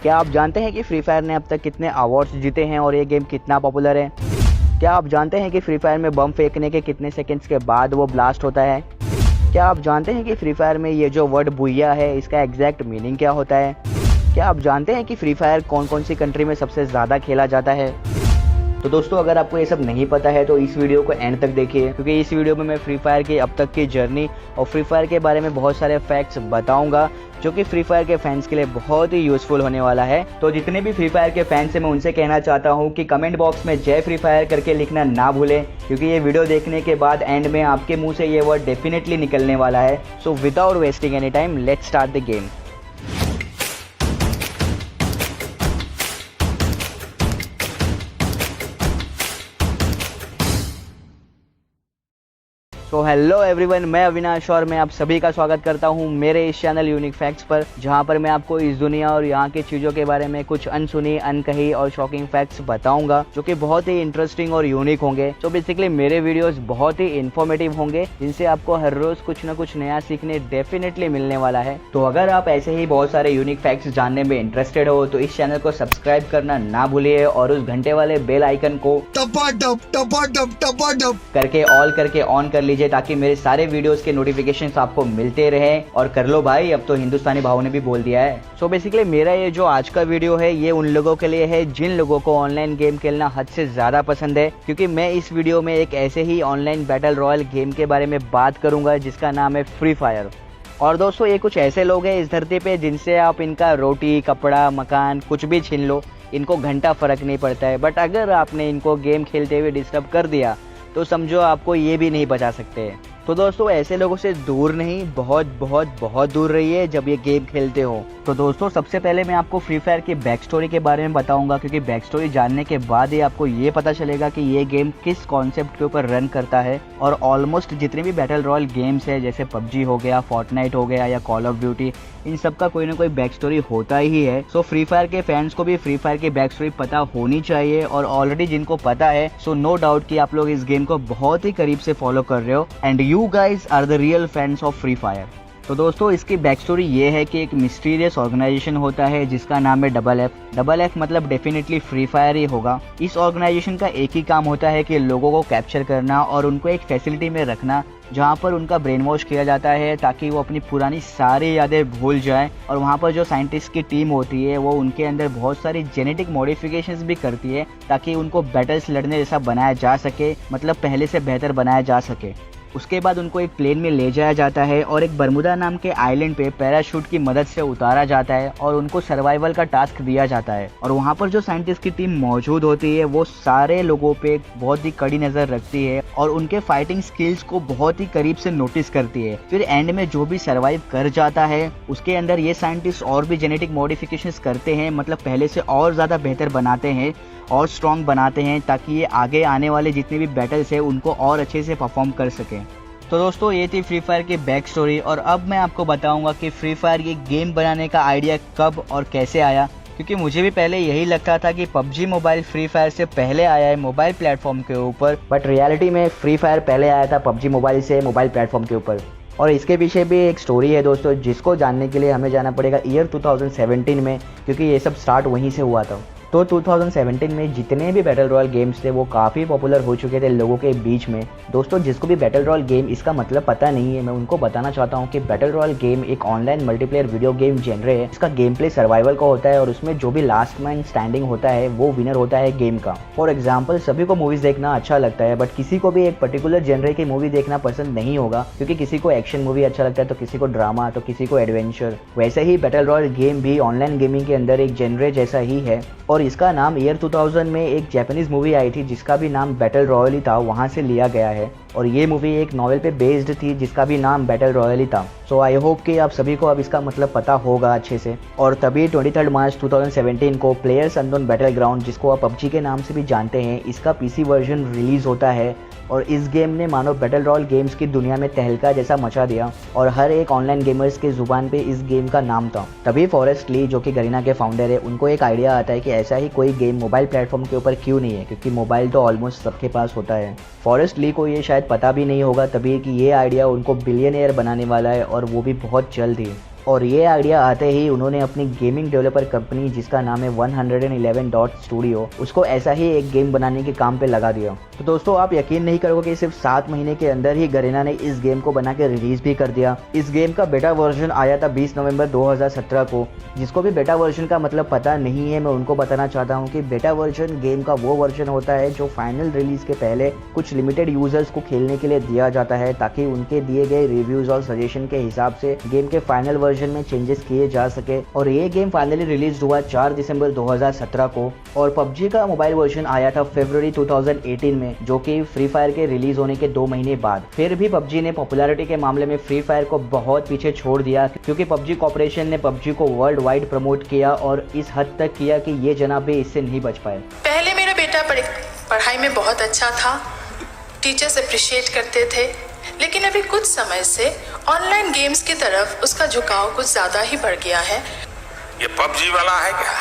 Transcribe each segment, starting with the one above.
क्या आप जानते हैं कि फ्री फायर ने अब तक कितने अवार्ड्स जीते हैं और ये गेम कितना पॉपुलर है? क्या आप जानते हैं कि फ्री फायर में बम फेंकने के कितने सेकंड्स के बाद वो ब्लास्ट होता है? क्या आप जानते हैं कि फ्री फायर में ये जो वर्ड बुइया है इसका एग्जैक्ट मीनिंग क्या होता है? क्या आप जानते हैं कि फ्री फायर कौन कौन सी कंट्री में सबसे ज़्यादा खेला जाता है? तो दोस्तों, अगर आपको ये सब नहीं पता है तो इस वीडियो को एंड तक देखिए, क्योंकि इस वीडियो में मैं फ्री फायर की अब तक की जर्नी और फ्री फायर के बारे में बहुत सारे फैक्ट्स बताऊंगा जो कि फ्री फायर के फैंस के लिए बहुत ही यूजफुल होने वाला है। तो जितने भी फ्री फायर के फैंस हैं मैं उनसे कहना चाहता हूं कि कमेंट बॉक्स में जय फ्री फायर करके लिखना ना भूलें, क्योंकि ये वीडियो देखने के बाद एंड में आपके मुंह से ये वर्ड डेफिनेटली निकलने वाला है। So without wasting any time, let's start the game. तो हेलो एवरीवन, मैं अविनाश और मैं आप सभी का स्वागत करता हूं मेरे इस चैनल यूनिक फैक्ट्स पर, जहां पर मैं आपको इस दुनिया और यहाँ की चीज़ों के बारे में कुछ अनसुनी, अनकही और शॉकिंग फैक्ट्स बताऊंगा जो कि बहुत ही इंटरेस्टिंग और यूनिक होंगे। तो बेसिकली मेरे वीडियोस बहुत ही इन्फॉर्मेटिव होंगे, जिनसे आपको हर रोज कुछ न कुछ नया सीखने डेफिनेटली मिलने वाला है। तो अगर आप ऐसे ही बहुत सारे यूनिक फैक्ट्स जानने में इंटरेस्टेड हो तो इस चैनल को सब्सक्राइब करना ना भूलिए और उस घंटे वाले बेल आइकन को करके ऑल करके ऑन कर लीजिए, ताकि मेरे सारे वीडियोस के नोटिफिकेशंस आपको मिलते रहें। और कर लो भाई, अब तो हिंदुस्तानी भाव ने भी बोल दिया है। सो बेसिकली मेरा ये जो आज का वीडियो है ये उन लोगों के लिए है जिन लोगों को ऑनलाइन गेम खेलना हद से ज्यादा पसंद है, क्योंकि मैं इस वीडियो में एक ऐसे ही ऑनलाइन बैटल रॉयल गेम के बारे में बात करूंगा जिसका नाम है फ्री फायर। और दोस्तों, ये कुछ ऐसे लोग हैं इस धरती पे जिनसे आप इनका रोटी, कपड़ा, मकान कुछ भी छीन लो, इनको घंटा फर्क नहीं पड़ता है। बट अगर आपने इनको गेम खेलते हुए डिस्टर्ब कर दिया तो समझो आपको ये भी नहीं बचा सकते। तो दोस्तों, ऐसे लोगों से दूर नहीं, बहुत बहुत बहुत दूर रहिए जब ये गेम खेलते हो। तो दोस्तों, सबसे पहले मैं आपको फ्री फायर की बैक स्टोरी के बारे में बताऊंगा, क्योंकि बैक स्टोरी जानने के बाद ही आपको ये पता चलेगा कि ये गेम किस कॉन्सेप्ट के ऊपर रन करता है। और ऑलमोस्ट जितने भी बैटल रॉयल गेम्स है, जैसे पबजी हो गया, फोर्टनाइट हो गया या कॉल ऑफ ड्यूटी, इन सब का कोई ना कोई बैक स्टोरी होता ही है। सो फ्री फायर के फैंस को भी फ्री फायर की बैक स्टोरी पता होनी चाहिए, और ऑलरेडी जिनको पता है सो नो डाउट कि आप लोग इस गेम को बहुत ही करीब से फॉलो कर रहे हो, and you guys are the real fans of Free Fire. तो दोस्तों, इसकी बैक स्टोरी ये है कि एक मिस्टीरियस ऑर्गेनाइजेशन होता है जिसका नाम है डबल एफ। डबल एफ मतलब डेफिनेटली फ्री फायर ही होगा। इस ऑर्गेनाइजेशन का एक ही काम होता है कि लोगों को कैप्चर करना और उनको एक फैसिलिटी में रखना जहाँ पर उनका ब्रेन वॉश किया जाता है, ताकि वो अपनी पुरानी सारी यादें भूल जाए। और वहाँ पर जो साइंटिस्ट की टीम होती है वो उनके अंदर बहुत सारी जेनेटिक मॉडिफिकेशंस भी करती है, ताकि उनको बैटल्स लड़ने जैसा बनाया जा सके, मतलब पहले से बेहतर बनाया जा सके। उसके बाद उनको एक प्लेन में ले जाया जाता है और एक बरमुदा नाम के आइलैंड पे पैराशूट की मदद से उतारा जाता है और उनको सर्वाइवल का टास्क दिया जाता है। और वहाँ पर जो साइंटिस्ट की टीम मौजूद होती है वो सारे लोगों पे बहुत ही कड़ी नजर रखती है और उनके फाइटिंग स्किल्स को बहुत ही करीब से नोटिस करती है। फिर एंड में जो भी सर्वाइव कर जाता है उसके अंदर ये साइंटिस्ट और भी जेनेटिक मॉडिफिकेशंस करते हैं, मतलब पहले से और ज़्यादा बेहतर बनाते हैं और स्ट्रॉन्ग बनाते हैं, ताकि ये आगे आने वाले जितने भी बैटल्स हैं उनको और अच्छे से परफॉर्म कर सकें। तो दोस्तों, ये थी फ्री फायर की बैक स्टोरी, और अब मैं आपको बताऊंगा कि फ्री फायर ये गेम बनाने का आइडिया कब और कैसे आया, क्योंकि मुझे भी पहले यही लगता था कि पबजी मोबाइल फ्री फायर से पहले आया है मोबाइल प्लेटफॉर्म के ऊपर, बट रियलिटी में फ्री फायर पहले आया था पबजी मोबाइल से मोबाइल प्लेटफॉर्म के ऊपर। और इसके पीछे भी एक स्टोरी है दोस्तों, जिसको जानने के लिए हमें जाना पड़ेगा ईयर 2017 में, क्योंकि ये सब स्टार्ट वहीं से हुआ था। तो 2017 में जितने भी बैटल रॉयल गेम्स थे वो काफ़ी पॉपुलर हो चुके थे लोगों के बीच में। दोस्तों, जिसको भी बैटल रॉयल गेम इसका मतलब पता नहीं है, मैं उनको बताना चाहता हूँ कि बैटल रॉयल गेम एक ऑनलाइन मल्टीप्लेयर वीडियो गेम जेनरे है। इसका गेम प्ले सर्वाइवल का होता है और उसमें जो भी लास्ट मैन स्टैंडिंग होता है वो विनर होता है गेम का। फॉर एग्जाम्पल, सभी को मूवीज देखना अच्छा लगता है, बट किसी को भी एक पर्टिकुलर जेनरे की मूवी देखना पसंद नहीं होगा, क्योंकि किसी को एक्शन मूवी अच्छा लगता है, तो किसी को ड्रामा, तो किसी को एडवेंचर। वैसे ही बैटल रॉयल गेम भी ऑनलाइन गेमिंग के अंदर एक जेनरे जैसा ही है, और इसका नाम ईयर 2000 में एक जापानीज मूवी आई थी जिसका भी नाम बैटल रॉयल ही था, वहाँ से लिया गया है। और ये मूवी एक नॉवेल पे बेस्ड थी जिसका भी नाम बैटल रॉयल ही था। सो आई होप कि आप सभी को अब इसका मतलब पता होगा अच्छे से। और तभी 23 मार्च 2017 को प्लेयर्स अननोन बैटल ग्राउंड, जिसको आप पबजी के नाम से भी जानते हैं, इसका पीसी वर्जन रिलीज होता है। और इस गेम ने मानो बैटल रॉयल गेम्स की दुनिया में तहलका जैसा मचा दिया, और हर एक ऑनलाइन गेमर्स के जुबान पे इस गेम का नाम था। तभी फॉरेस्ट ली, जो कि गरीना के फाउंडर है, उनको एक आइडिया आता है कि ऐसा ही कोई गेम मोबाइल प्लेटफॉर्म के ऊपर क्यों नहीं है, क्योंकि मोबाइल तो ऑलमोस्ट सबके पास होता है। फॉरेस्ट ली को ये शायद पता भी नहीं होगा तभी कि ये आइडिया उनको बिलियनियर बनाने वाला है, और वो भी बहुत जल्द ही। और ये आइडिया आते ही उन्होंने अपनी गेमिंग डेवलपर कंपनी जिसका नाम है 111 डॉट स्टूडियो, उसको ऐसा ही एक गेम बनाने के काम पे लगा दिया। तो दोस्तों आप यकीन नहीं करोगे कि सिर्फ 7 महीने के अंदर ही गरीना ने इस गेम को बना के रिलीज भी कर दिया। इस गेम का बेटा वर्जन आया था 20 नवंबर 2017 को। जिसको भी बेटा वर्जन का मतलब पता नहीं है, मैं उनको बताना चाहता हूँ कि बेटा वर्जन गेम का वो वर्जन होता है जो फाइनल रिलीज के पहले कुछ लिमिटेड यूजर्स को खेलने के लिए दिया जाता है, ताकि उनके दिए गए रिव्यूज और सजेशन के हिसाब से गेम के फाइनल वर्जन में चेंजेस किए जा सके। और ये गेम फाइनली रिलीज हुआ 4 दिसंबर 2017 को। और पबजी का मोबाइल वर्जन आया था फरवरी 2018 में, जो कि फ्री फायर के रिलीज होने के 2 महीने बाद। फिर भी पबजी ने पॉपुलैरिटी के मामले में फ्री फायर को बहुत पीछे छोड़ दिया, क्योंकि पबजी कॉर्पोरेशन ने पबजी को वर्ल्ड वाइड प्रमोट किया और इस हद तक किया कि ये जनाब भी इससे नहीं बच पाए। पहले मेरा बेटा पढ़ाई में बहुत अच्छा था, टीचर्स अप्रिशिएट करते थे, लेकिन अभी कुछ समय से ऑनलाइन गेम्स की तरफ उसका झुकाव कुछ ज़्यादा ही बढ़ गया है। ये पबजी वाला है क्या?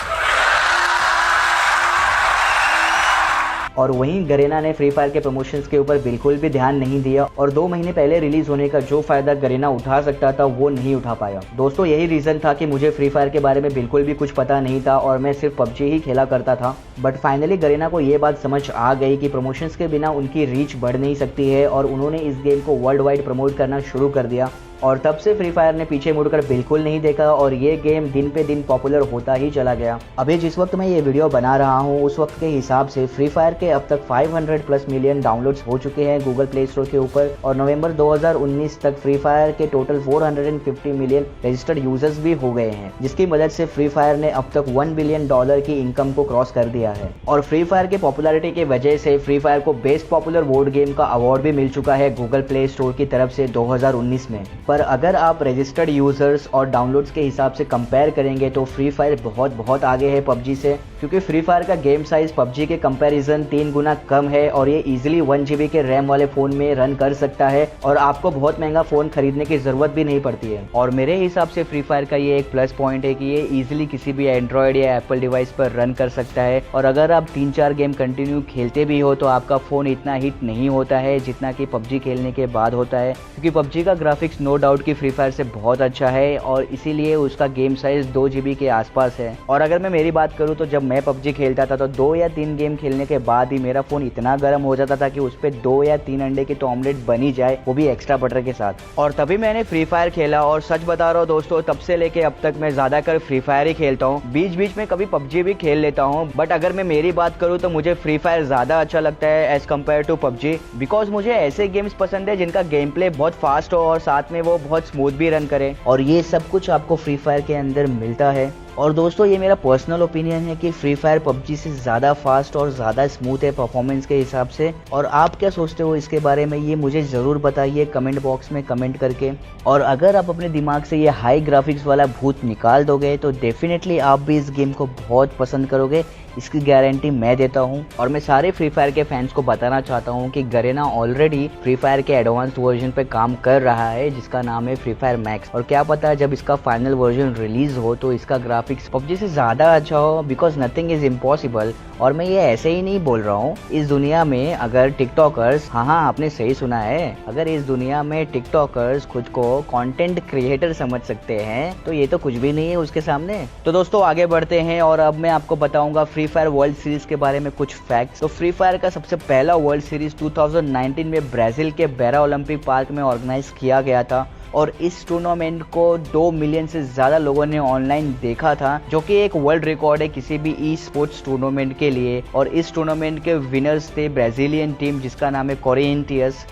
और वहीं गरीना ने फ्री फायर के प्रमोशंस के ऊपर बिल्कुल भी ध्यान नहीं दिया और 2 महीने पहले रिलीज होने का जो फायदा गरीना उठा सकता था वो नहीं उठा पाया। दोस्तों यही रीजन था कि मुझे फ्री फायर के बारे में बिल्कुल भी कुछ पता नहीं था और मैं सिर्फ पबजी ही खेला करता था। बट फाइनली गरीना को ये बात समझ आ गई कि प्रमोशंस के बिना उनकी रीच बढ़ नहीं सकती है और उन्होंने इस गेम को वर्ल्ड वाइड प्रमोट करना शुरू कर दिया। और तब से फ्री फायर ने पीछे मुड़कर बिल्कुल नहीं देखा और ये गेम दिन पे दिन पॉपुलर होता ही चला गया। अभी जिस वक्त मैं ये वीडियो बना रहा हूँ उस वक्त के हिसाब से फ्री फायर के अब तक 500+ मिलियन डाउनलोड्स हो चुके हैं गूगल प्ले स्टोर के ऊपर। और नवंबर 2019 तक फ्री फायर के टोटल 450 मिलियन रजिस्टर्ड यूजर्स भी हो गए हैं, जिसकी मदद से फ्री फायर ने अब तक $1 बिलियन की इनकम को क्रॉस कर दिया है। और फ्री फायर के पॉपुलैरिटी की वजह से फ्री फायर को बेस्ट पॉपुलर बोर्ड गेम का अवार्ड भी मिल चुका है गूगल प्ले स्टोर की तरफ से 2019 में। पर अगर आप रजिस्टर्ड यूजर्स और डाउनलोड्स के हिसाब से कंपेयर करेंगे तो फ्री फायर बहुत आगे है पबजी से, क्योंकि फ्री फायर का गेम साइज पबजी के कंपैरिजन 3 गुना कम है और ये इजीली 1 GB के रैम वाले फोन में रन कर सकता है और आपको बहुत महंगा फोन खरीदने की जरूरत भी नहीं पड़ती है। और मेरे हिसाब से फ्री फायर का ये एक प्लस पॉइंट है कि ये इजीली किसी भी एंड्रॉयड या एप्पल डिवाइस पर रन कर सकता है। और अगर आप 3-4 गेम कंटिन्यू खेलते भी हो तो आपका फोन इतना हिट नहीं होता है जितना कि पबजी खेलने के बाद होता है, क्योंकि पबजी का ग्राफिक्स नो डाउट की फ्री फायर से बहुत अच्छा है और इसीलिए उसका गेम साइज 2 GB के आसपास है। और अगर मैं मेरी बात करूँ तो जब मैं पबजी खेलता था तो 2 या 3 गेम खेलने के बाद ही मेरा फोन इतना गर्म हो जाता था कि उस पे 2 या 3 अंडे की तो ऑमलेट बनी जाए, वो भी एक्स्ट्रा बटर के साथ। और तभी मैंने फ्री फायर खेला और सच बता रहा हूँ दोस्तों, तब से लेके अब तक मैं ज्यादातर फ्री फायर ही खेलता हूँ। बीच बीच में कभी पबजी भी खेल लेता हूँ, बट अगर मैं मेरी बात करूँ तो मुझे फ्री फायर ज्यादा अच्छा लगता है as compared to PUBG, because मुझे ऐसे गेम्स पसंद है जिनका गेम प्ले बहुत फास्ट हो और साथ में वो बहुत स्मूथ भी रन करे, और ये सब कुछ आपको फ्री फायर के अंदर मिलता है। और दोस्तों ये मेरा पर्सनल ओपिनियन है कि फ्री फायर पबजी से ज़्यादा फास्ट और ज़्यादा स्मूथ है परफॉर्मेंस के हिसाब से। और आप क्या सोचते हो इसके बारे में, ये मुझे ज़रूर बताइए कमेंट बॉक्स में कमेंट करके। और अगर आप अपने दिमाग से ये हाई ग्राफिक्स वाला भूत निकाल दोगे तो डेफिनेटली आप भी इस गेम को बहुत पसंद करोगे, इसकी गारंटी मैं देता हूँ। और मैं सारे फ्री फायर के फैंस को बताना चाहता हूँ कि गरीना ऑलरेडी फ्री फायर के एडवांस्ड वर्जन पे काम कर रहा है जिसका नाम है फ्री फायर मैक्स। और क्या पता जब इसका फाइनल वर्जन रिलीज हो तो इसका ग्राफिक्स पबजी से ज़्यादा अच्छा हो, बिकॉज नथिंग इज इम्पॉसिबल। और मैं ये ऐसे ही नहीं बोल रहा हूँ, इस दुनिया में अगर टिकटॉकर्स, हाँ आपने सही सुना है, अगर इस दुनिया में टिकटॉकर्स खुद को कंटेंट क्रिएटर समझ सकते हैं तो ये तो कुछ भी नहीं है उसके सामने। तो दोस्तों आगे बढ़ते हैं और अब मैं आपको बताऊंगा फ्री फायर वर्ल्ड सीरीज के बारे में कुछ फैक्ट्स। तो फ्री फायर का सबसे पहला वर्ल्ड सीरीज 2019 में ब्राजील के बेरा ओलंपिक पार्क में ऑर्गेनाइज किया गया था और इस टूर्नामेंट को 2 मिलियन से ज़्यादा लोगों ने ऑनलाइन देखा था, जो कि एक वर्ल्ड रिकॉर्ड है किसी भी ई स्पोर्ट्स टूर्नामेंट के लिए। और इस टूर्नामेंट के विनर्स थे ब्राजीलियन टीम जिसका नाम है कोरिंथियंस।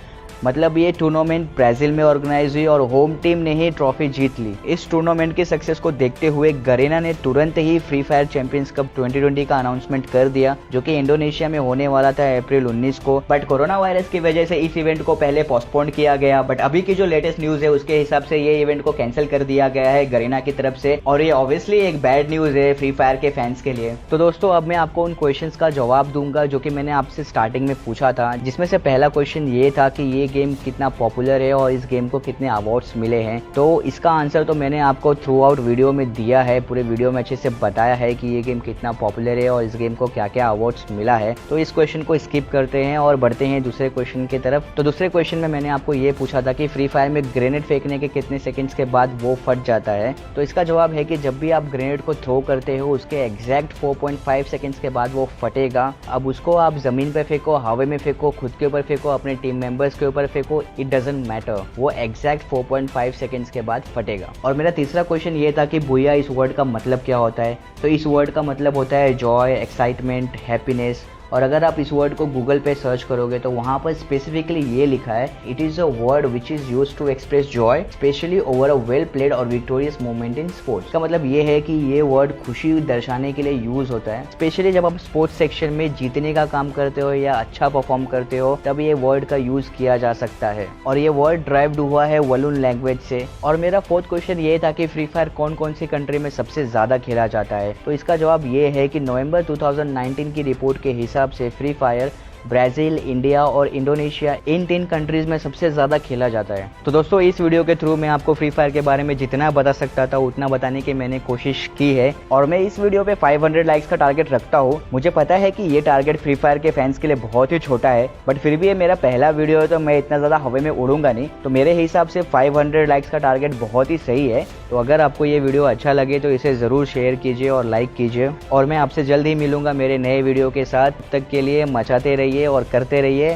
मतलब ये टूर्नामेंट ब्राजील में ऑर्गेनाइज हुई और होम टीम ने ही ट्रॉफी जीत ली। इस टूर्नामेंट के सक्सेस को देखते हुए गरीना ने तुरंत ही फ्री फायर चैंपियंस कप 2020 का अनाउंसमेंट कर दिया, जो कि इंडोनेशिया में होने वाला था अप्रैल 19 को। बट कोरोना वायरस की वजह से इस इवेंट को पहले पोस्टपोन किया गया, बट अभी की जो लेटेस्ट न्यूज है उसके हिसाब से ये इवेंट को कैंसिल कर दिया गया है गरीना की तरफ से। और ये ऑब्वियसली एक बैड न्यूज है फ्री फायर के फैंस के लिए। तो दोस्तों अब मैं आपको उन क्वेश्चंस का जवाब दूंगा जो कि मैंने आपसे स्टार्टिंग में पूछा था, जिसमें से पहला क्वेश्चन ये था कि ये ये गेम कितना पॉपुलर है और इस गेम को कितने अवार्ड्स मिले हैं। तो इसका आंसर तो मैंने आपको थ्रू आउट वीडियो में दिया है, पूरे वीडियो में अच्छे से बताया है कि ये गेम कितना पॉपुलर है और इस गेम को क्या क्या अवार्ड्स मिला है। तो इस क्वेश्चन को स्किप करते हैं और बढ़ते हैं दूसरे क्वेश्चन की तरफ। तो दूसरे क्वेश्चन में मैंने आपको ये पूछा था कि फ्री फायर में ग्रेनेड फेंकने के कितने सेकंड्स के बाद वो फट जाता है। तो इसका जवाब है कि जब भी आप ग्रेनेड को थ्रो करते हो उसके एग्जैक्ट 4.5 सेकंड्स के बाद वो फटेगा। अब उसको आप जमीन पे फेंको, हवा में फेंको, खुद के ऊपर फेंको, अपने टीम मेंबर्स के ऊपर फेंको, इट डजंट मैटर, वो एग्जैक्ट 4.5 सेकंड्स के बाद फटेगा। और मेरा तीसरा क्वेश्चन ये था कि भूया इस वर्ड का मतलब क्या होता है। तो इस वर्ड का मतलब होता है जॉय, एक्साइटमेंट, हैप्पीनेस। और अगर आप इस वर्ड को गूगल पे सर्च करोगे तो वहाँ पर स्पेसिफिकली ये लिखा है, it is a word which is use to express joy especially over a well played और विक्टोरियस मोमेंट इन स्पोर्ट्स। का मतलब ये है कि ये वर्ड खुशी दर्शाने के लिए यूज होता है, स्पेशली जब आप स्पोर्ट्स सेक्शन में जीतने का काम करते हो या अच्छा परफॉर्म करते हो, तब ये वर्ड का यूज किया जा सकता है। और ये वर्ड ड्राइव्ड हुआ है वलून लैंग्वेज से। और मेरा फोर्थ क्वेश्चन ये था कि फ्री फायर कौन कौन सी कंट्री में सबसे ज्यादा खेला जाता है। तो इसका जवाब ये है कि नवंबर 2019 की रिपोर्ट के हिसाब से फ्री फायर ब्राज़ील, इंडिया और इंडोनेशिया, इन 3 कंट्रीज में सबसे ज़्यादा खेला जाता है। तो दोस्तों इस वीडियो के थ्रू मैं आपको फ्री फायर के बारे में जितना बता सकता था उतना बताने की मैंने कोशिश की है। और मैं इस वीडियो पे 500 लाइक्स का टारगेट रखता हूँ। मुझे पता है कि ये टारगेट फ्री फायर के फैंस के लिए बहुत ही छोटा है, बट फिर भी ये मेरा पहला वीडियो है तो मैं इतना ज़्यादा हवा में उड़ूंगा नहीं। तो मेरे हिसाब से 500 लाइक्स का टारगेट बहुत ही सही है। तो अगर आपको ये वीडियो अच्छा लगे तो इसे ज़रूर शेयर कीजिए और लाइक कीजिए। और मैं आपसे जल्द ही मिलूंगा मेरे नए वीडियो के साथ। तब तक के लिए मचाते रहिए और करते रहिए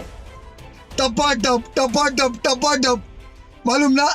टपा टप मालूम ना।